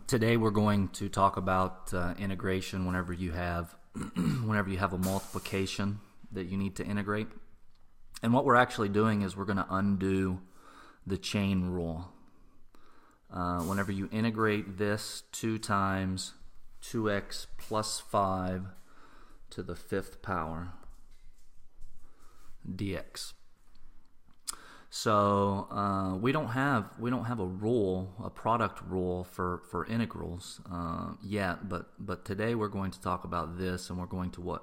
Today we're going to talk about integration whenever you have a multiplication that you need to integrate. And what we're actually doing is we're going to undo the chain rule. Whenever you integrate this 2 times 2x plus 5 to the 5th power dx. So we don't have a rule, a product rule for integrals yet, but today we're going to talk about this, and we're going to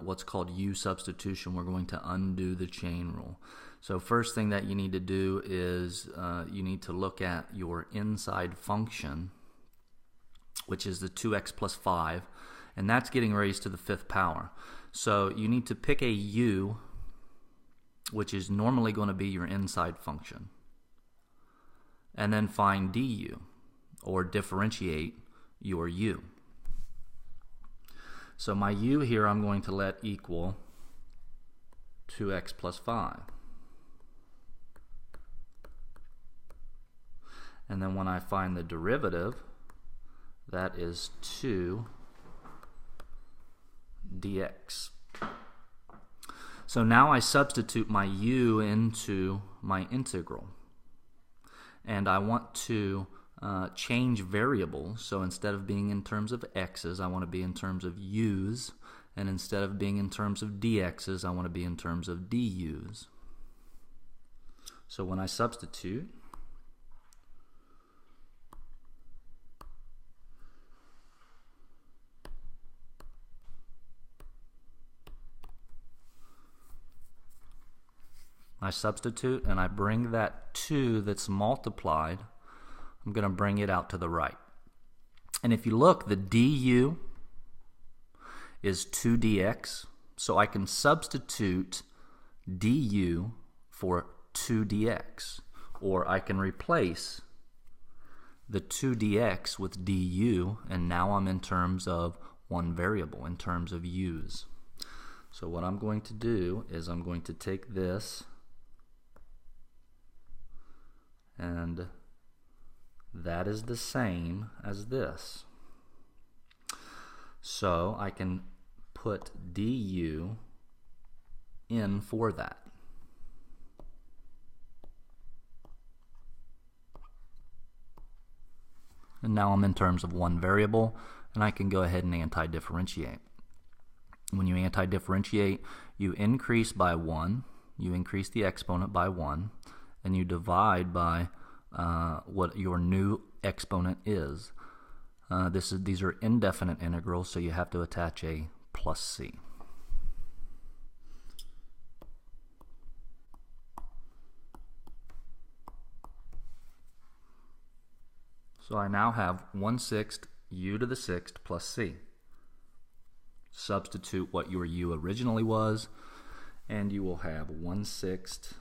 what's called U-Substitution. We're going to undo the chain rule. So first thing that you need to do is you need to look at your inside function, which is the 2x plus 5, and that's getting raised to the 5th power. So you need to pick a u, which is normally going to be your inside function, and then find du, or differentiate your u. So my u here I'm going to let equal 2x plus 5. And then when I find the derivative, that is 2 dx. So now I substitute my u into my integral, and I want to change variables. So instead of being in terms of x's, I want to be in terms of u's, and instead of being in terms of dx's, I want to be in terms of du's. So when I substitute, and I bring that 2 that's multiplied, I'm going to bring it out to the right. And if you look, the du is 2 dx, so I can substitute du for 2 dx, or I can replace the 2 dx with du, and now I'm in terms of one variable, in terms of u's. So what I'm going to do is I'm going to take this, and that is the same as this. So I can put du in for that. And now I'm in terms of one variable, and I can go ahead and anti-differentiate. When you anti-differentiate, you increase by 1, you increase the exponent by 1, and you divide by what your new exponent is. These are indefinite integrals, so you have to attach a plus c. So I now have 1/6 u to the 6th plus c. Substitute what your u originally was, and you will have 1/6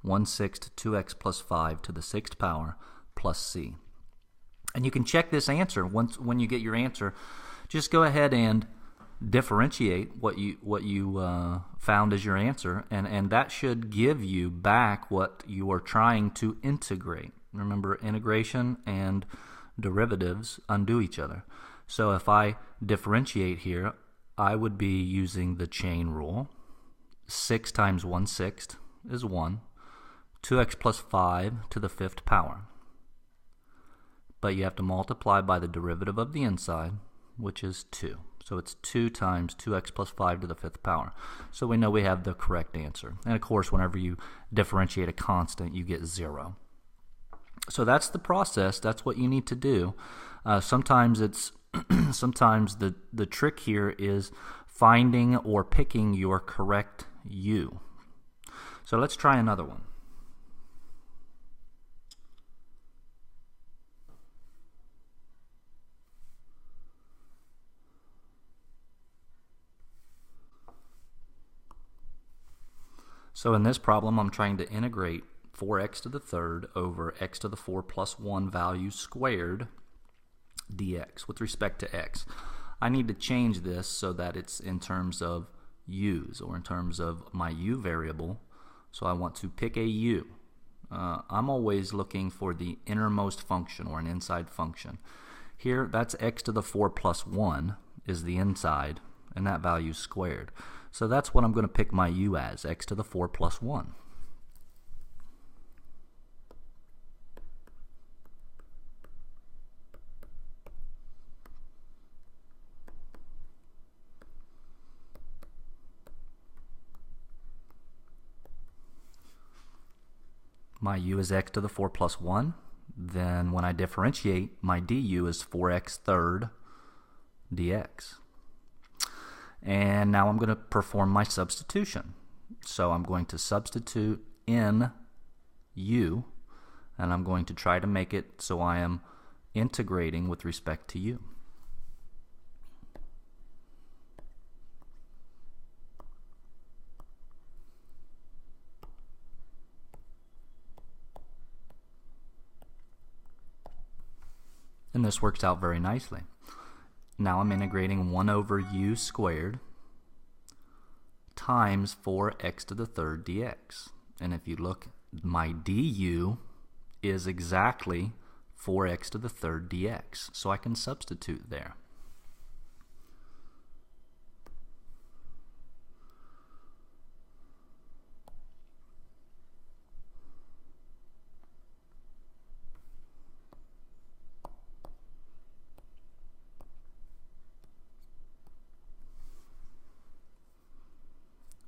2x plus 5 to the 6th power plus c. And you can check this answer. When you get your answer, just go ahead and differentiate what you found as your answer, and that should give you back what you are trying to integrate. Remember, integration and derivatives undo each other. So if I differentiate here, I would be using the chain rule. 6 times 1/6 is 1. 2x plus 5 to the 5th power. But you have to multiply by the derivative of the inside, which is 2. So it's 2 times 2x plus 5 to the 5th power. So we know we have the correct answer. And of course, whenever you differentiate a constant, you get 0. So that's the process. That's what you need to do. Sometimes the trick here is finding or picking your correct u. So let's try another one. So in this problem, I'm trying to integrate 4x to the 3rd over x to the 4 plus 1 value squared dx with respect to x. I need to change this so that it's in terms of u's, or in terms of my u variable. So I want to pick a u. I'm always looking for the innermost function, or an inside function. Here, that's x to the 4 plus 1 is the inside, and that value is squared. So that's what I'm going to pick my u as, x to the 4 plus 1. My u is x to the 4 plus 1. Then when I differentiate, my du is 4x third dx. And now I'm going to perform my substitution. So I'm going to substitute in u, and I'm going to try to make it so I am integrating with respect to u. And this works out very nicely. Now I'm integrating 1 over u squared times 4x to the third dx. And if you look, my du is exactly 4x to the third dx. So I can substitute there.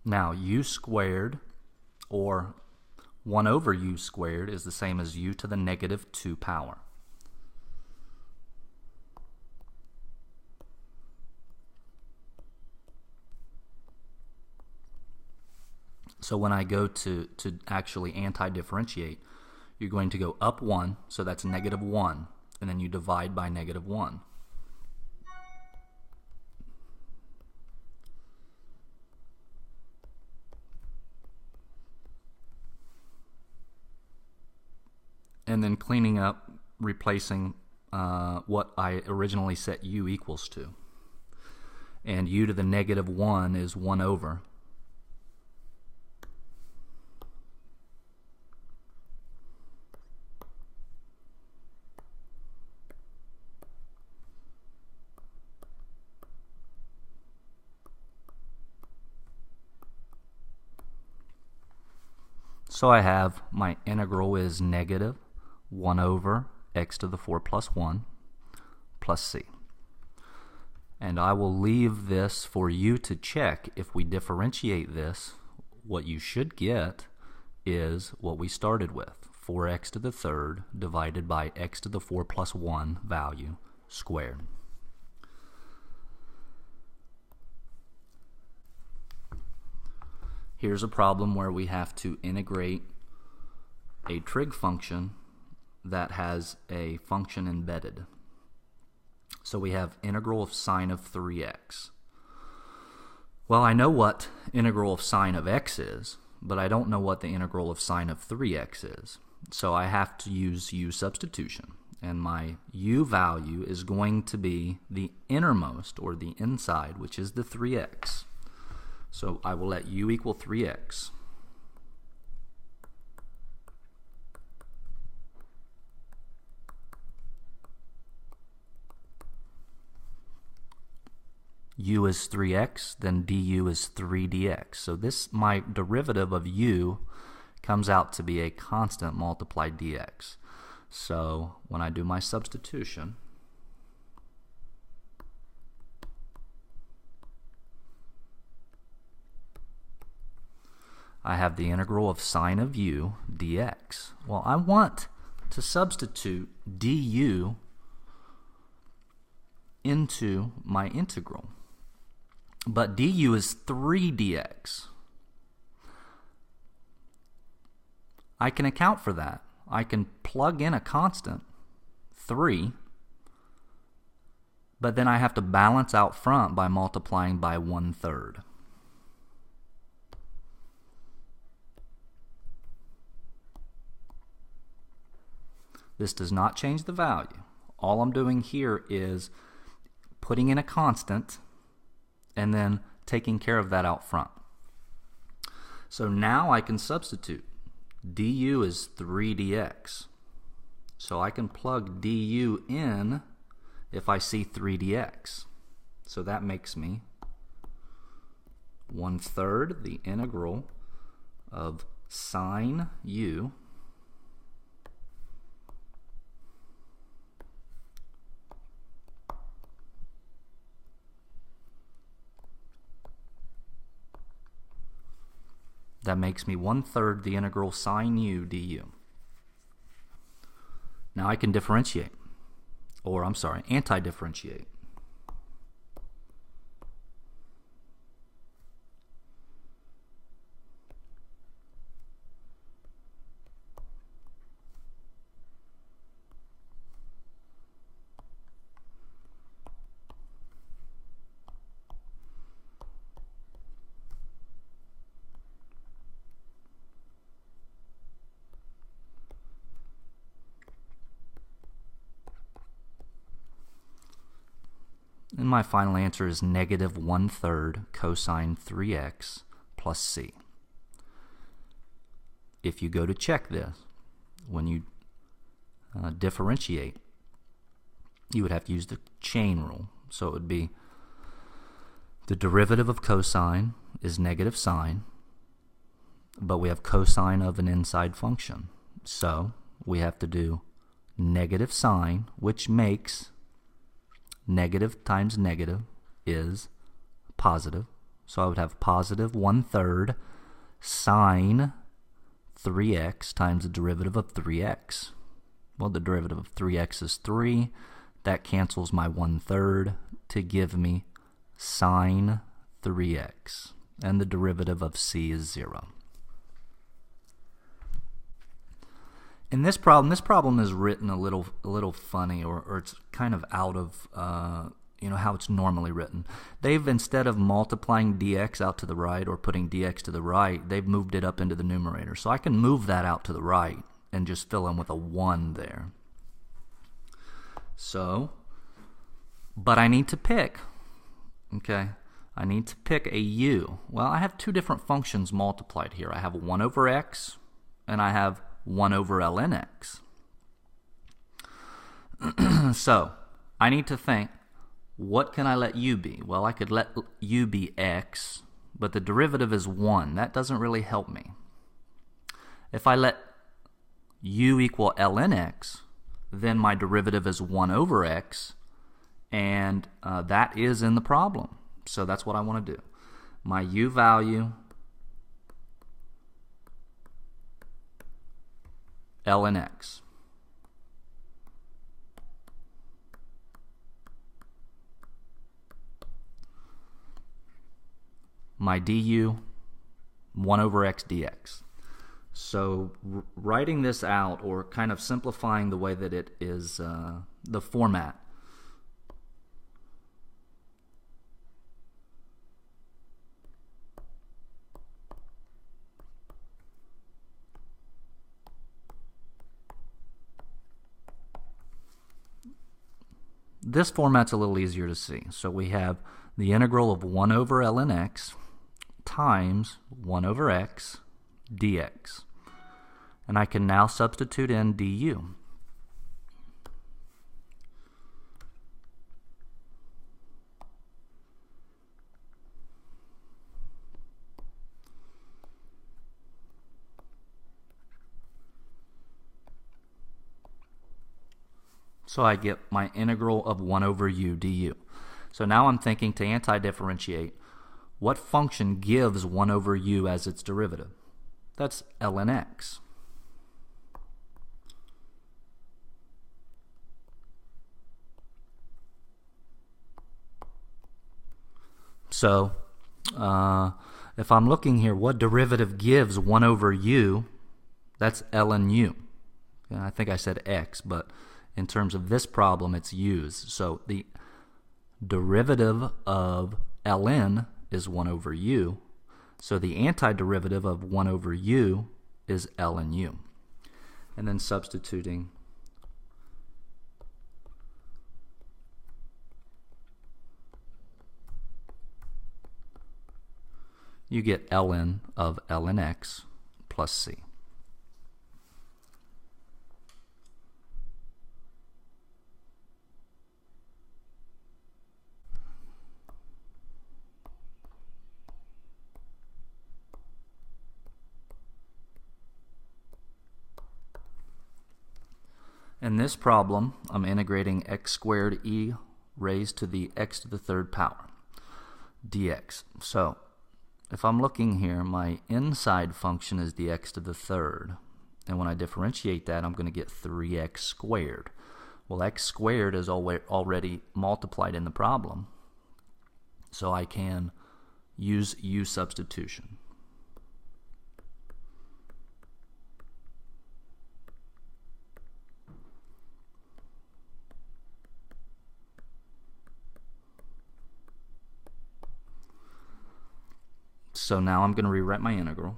Now, u squared, or 1 over u squared, is the same as u to the negative 2 power. So when I go to actually anti-differentiate, you're going to go up 1, so that's negative 1, and then you divide by negative 1. And then cleaning up, replacing what I originally set u equals to. And u to the negative 1 is 1 over. So I have my integral is negative 1 over x to the 4 plus 1 plus c. And I will leave this for you to check. If we differentiate this, what you should get is what we started with, 4x to the third divided by x to the 4 plus 1 value squared. Here's a problem where we have to integrate a trig function that has a function embedded. So we have integral of sine of 3x. Well, I know what integral of sine of x is, but I don't know what the integral of sine of 3x is. So I have to use U-substitution. And my u value is going to be the innermost, or the inside, which is the 3x. So I will let u equal 3x. U is 3x, then du is 3 dx. So this, my derivative of u, comes out to be a constant multiplied dx. So when I do my substitution, I have the integral of sine of u dx. Well, I want to substitute du into my integral. But du is 3 dx. I can account for that. I can plug in a constant, 3, but then I have to balance out front by multiplying by 1/3. This does not change the value. All I'm doing here is putting in a constant and then taking care of that out front. So now I can substitute. du is 3 dx. So I can plug du in if I see 3 dx. So that makes me 1/3 the integral of sine u that makes me 1/3 the integral sine u du. Now I can differentiate, or I'm sorry, anti-differentiate. And my final answer is negative 1/3 cosine 3x plus c. If you go to check this, when you differentiate, you would have to use the chain rule. So it would be the derivative of cosine is negative sine, but we have cosine of an inside function. So we have to do negative sine, which makes negative times negative is positive. So I would have positive 1/3 sine 3x times the derivative of 3x. Well, the derivative of 3x is 3. That cancels my 1/3 to give me sine 3x. And the derivative of c is 0. In this problem is written a little funny, or it's kind of out of how it's normally written. They've, instead of multiplying dx out to the right or putting dx to the right, they've moved it up into the numerator. So I can move that out to the right and just fill in with a 1 there. So, but I need to pick, okay? I need to pick a u. Well, I have two different functions multiplied here. I have 1 over x, and I have 1 over ln x. So I need to think, what can I let u be? Well, I could let u be x, but the derivative is 1. That doesn't really help me. If I let u equal ln x, then my derivative is 1 over x, and that is in the problem. So that's what I want to do. My u value, ln x. My du, 1 over x dx. So writing this out, or kind of simplifying the way that it is, the format, this format's a little easier to see. So we have the integral of 1 over ln x times 1 over x dx. And I can now substitute in du. So I get my integral of 1 over u du. So now I'm thinking, to anti-differentiate, what function gives 1 over u as its derivative? That's ln x. So if I'm looking here, what derivative gives 1 over u? That's ln u. I think I said x, but in terms of this problem, it's u's. So the derivative of ln is 1 over u. So the antiderivative of 1 over u is ln u. And then substituting you get ln of ln x plus c. In this problem, I'm integrating x squared e raised to the x to the third power dx. So if I'm looking here, my inside function is the x to the third. And when I differentiate that, I'm going to get 3x squared. Well, x squared is already multiplied in the problem, so I can use U-substitution. So now I'm going to rewrite my integral.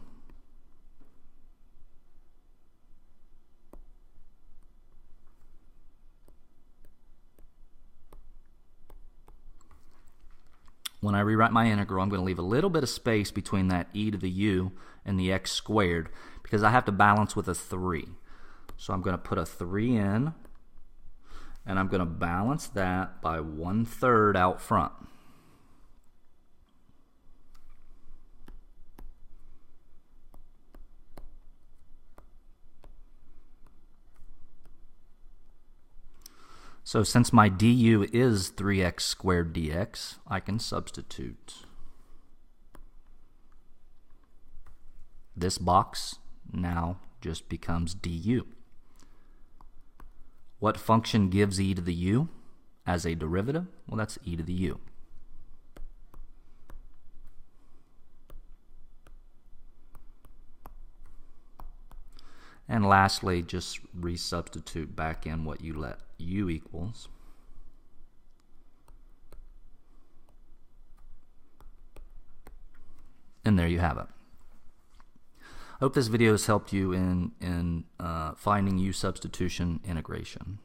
When I rewrite my integral, I'm going to leave a little bit of space between that e to the u and the x squared because I have to balance with a 3. So I'm going to put a 3 in, and I'm going to balance that by 1/3 out front. So since my du is 3x squared dx, I can substitute. This box now just becomes du. What function gives e to the u as a derivative? Well, that's e to the u. And lastly, just resubstitute back in what you let u equals. And there you have it. I hope this video has helped you in finding U-substitution integration.